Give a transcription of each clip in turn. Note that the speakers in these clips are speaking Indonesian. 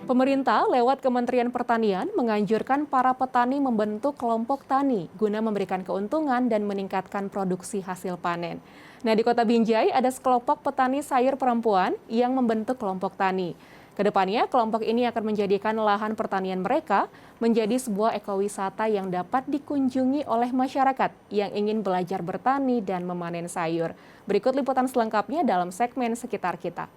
Pemerintah lewat Kementerian Pertanian menganjurkan para petani membentuk kelompok tani guna memberikan keuntungan dan meningkatkan produksi hasil panen. Nah, di Kota Binjai ada sekelompok petani sayur perempuan yang membentuk kelompok tani. Kedepannya, kelompok ini akan menjadikan lahan pertanian mereka menjadi sebuah ekowisata yang dapat dikunjungi oleh masyarakat yang ingin belajar bertani dan memanen sayur. Berikut liputan selengkapnya dalam segmen Sekitar Kita.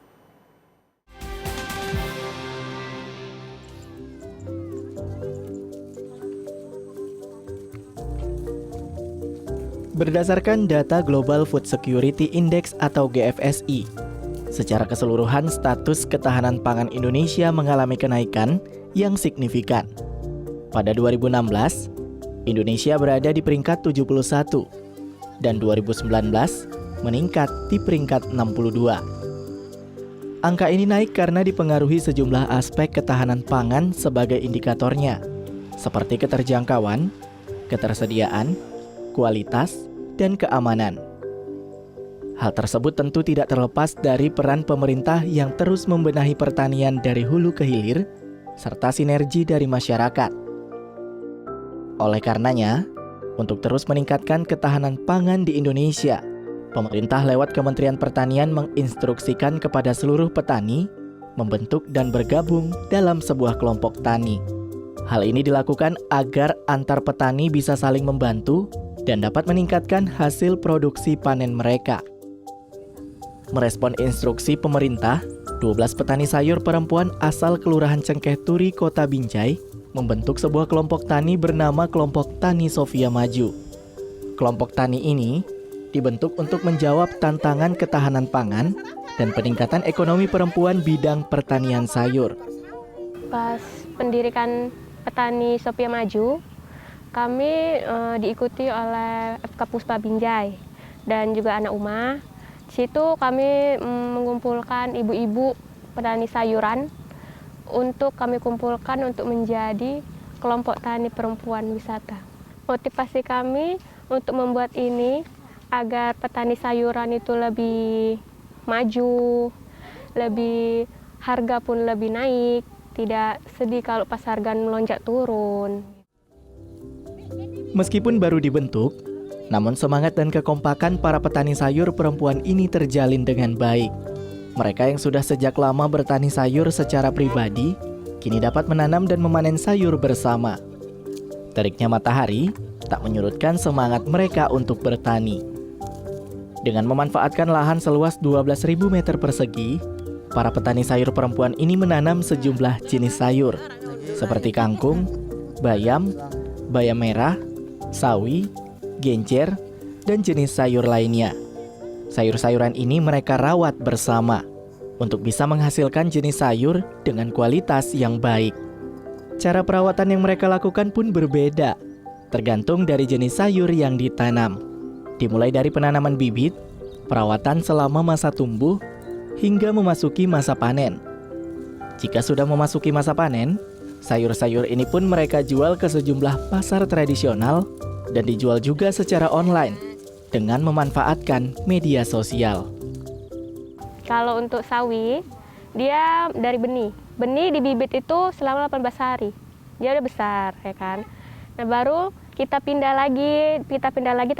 Berdasarkan data Global Food Security Index atau GFSI, secara keseluruhan status ketahanan pangan Indonesia mengalami kenaikan yang signifikan. Pada 2016, Indonesia berada di peringkat 71 dan 2019 meningkat di peringkat 62. Angka ini naik karena dipengaruhi sejumlah aspek ketahanan pangan sebagai indikatornya, seperti keterjangkauan, ketersediaan, kualitas, dan keamanan. Hal tersebut tentu tidak terlepas dari peran pemerintah yang terus membenahi pertanian dari hulu ke hilir, serta sinergi dari masyarakat. Oleh karenanya, untuk terus meningkatkan ketahanan pangan di Indonesia, pemerintah lewat Kementerian Pertanian menginstruksikan kepada seluruh petani membentuk dan bergabung dalam sebuah kelompok tani. Hal ini dilakukan agar antar petani bisa saling membantu dan dapat meningkatkan hasil produksi panen mereka. Merespon instruksi pemerintah, 12 petani sayur perempuan asal Kelurahan Cengkeh Turi, Kota Binjai, membentuk sebuah kelompok tani bernama Kelompok Tani Sofia Maju. Kelompok tani ini dibentuk untuk menjawab tantangan ketahanan pangan dan peningkatan ekonomi perempuan bidang pertanian sayur. Pas pendirikan Petani Sofia Maju, kami diikuti oleh FK Puspa Binjai dan juga anak Uma. Di situ kami mengumpulkan ibu-ibu petani sayuran untuk kami kumpulkan untuk menjadi kelompok tani perempuan wisata. Motivasi kami untuk membuat ini agar petani sayuran itu lebih maju, lebih harga pun lebih naik, tidak sedih kalau pas harga melonjak turun. Meskipun baru dibentuk, namun semangat dan kekompakan para petani sayur perempuan ini terjalin dengan baik. Mereka yang sudah sejak lama bertani sayur secara pribadi, kini dapat menanam dan memanen sayur bersama. Teriknya matahari tak menyurutkan semangat mereka untuk bertani. Dengan memanfaatkan lahan seluas 12.000 meter persegi, para petani sayur perempuan ini menanam sejumlah jenis sayur, seperti kangkung, bayam, bayam merah, sawi, genjer, dan jenis sayur lainnya. Sayur-sayuran ini mereka rawat bersama untuk bisa menghasilkan jenis sayur dengan kualitas yang baik. Cara perawatan yang mereka lakukan pun berbeda, tergantung dari jenis sayur yang ditanam. Dimulai dari penanaman bibit, perawatan selama masa tumbuh, hingga memasuki masa panen. Jika sudah memasuki masa panen, sayur-sayur ini pun mereka jual ke sejumlah pasar tradisional dan dijual juga secara online dengan memanfaatkan media sosial. Kalau untuk sawi, dia dari benih. Benih di bibit itu selama 18 hari. Dia udah besar, ya kan? Nah, baru kita pindah lagi, kita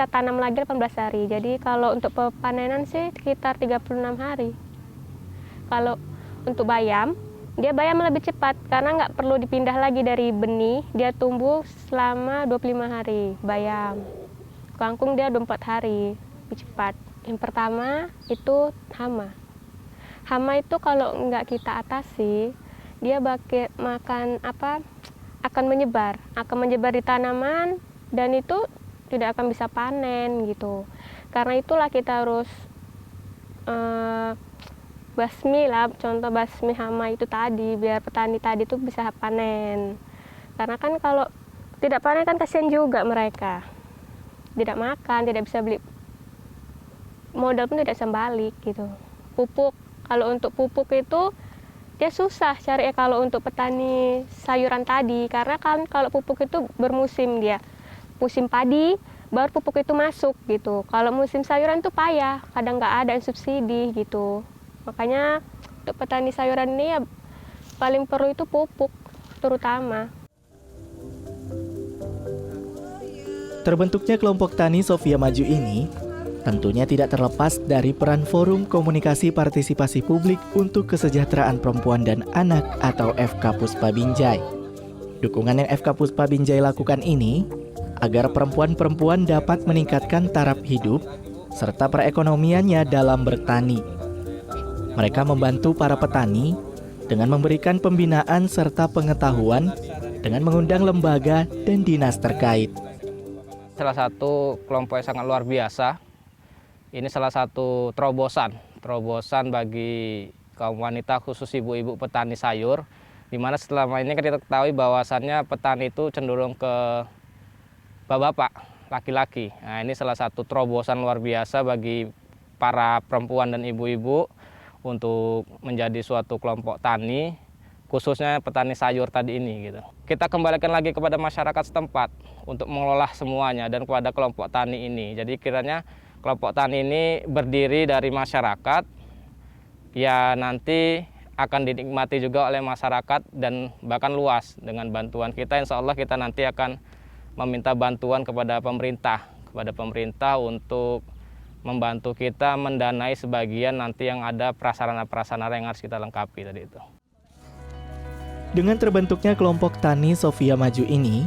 tanam lagi 18 hari. Jadi kalau untuk panenan sih sekitar 36 hari. Kalau untuk bayam, dia bayam lebih cepat karena nggak perlu dipindah lagi dari benih, dia tumbuh selama 25 hari, bayam. Kangkung dia 24 hari, lebih cepat. Yang pertama itu hama. Hama itu kalau nggak kita atasi, dia akan menyebar di tanaman dan itu tidak akan bisa panen gitu. Karena itulah kita harus basmi lah, contoh basmi hama itu tadi, biar petani tadi itu bisa panen. Karena kan kalau tidak panen kan kasihan juga mereka. Tidak makan, tidak bisa beli modal pun tidak bisa balik gitu. Pupuk, kalau untuk pupuk itu dia susah cari kalau untuk petani sayuran tadi, karena kan kalau pupuk itu bermusim dia. Musim padi baru pupuk itu masuk gitu. Kalau musim sayuran itu payah, kadang nggak ada subsidi gitu. Makanya untuk petani sayuran ini ya paling perlu itu pupuk terutama. Terbentuknya kelompok tani Sofia Maju ini tentunya tidak terlepas dari peran Forum Komunikasi Partisipasi Publik untuk Kesejahteraan Perempuan dan Anak atau FK Puspa Binjai. Dukungan yang FK Puspa Binjai lakukan ini agar perempuan-perempuan dapat meningkatkan taraf hidup serta perekonomiannya dalam bertani. Mereka membantu para petani dengan memberikan pembinaan serta pengetahuan dengan mengundang lembaga dan dinas terkait. Salah satu kelompok yang sangat luar biasa. Ini salah satu terobosan bagi kaum wanita khusus ibu-ibu petani sayur, di mana selama ini kan kita ketahui bahwasannya petani itu cenderung ke bapak-bapak, laki-laki. Nah, ini salah satu terobosan luar biasa bagi para perempuan dan ibu-ibu untuk menjadi suatu kelompok tani, khususnya petani sayur tadi ini gitu. Kita kembalikan lagi kepada masyarakat setempat untuk mengelola semuanya dan kepada kelompok tani ini. Jadi kiranya kelompok tani ini berdiri dari masyarakat, ya nanti akan dinikmati juga oleh masyarakat dan bahkan luas. Dengan bantuan kita, insya Allah kita nanti akan meminta bantuan kepada pemerintah untuk membantu kita mendanai sebagian nanti yang ada prasarana-prasarana yang harus kita lengkapi tadi itu. Dengan terbentuknya kelompok tani Sofia Maju ini,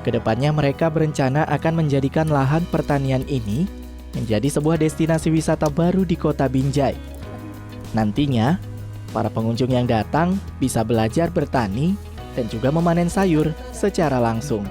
kedepannya mereka berencana akan menjadikan lahan pertanian ini menjadi sebuah destinasi wisata baru di Kota Binjai. Nantinya, para pengunjung yang datang bisa belajar bertani dan juga memanen sayur secara langsung.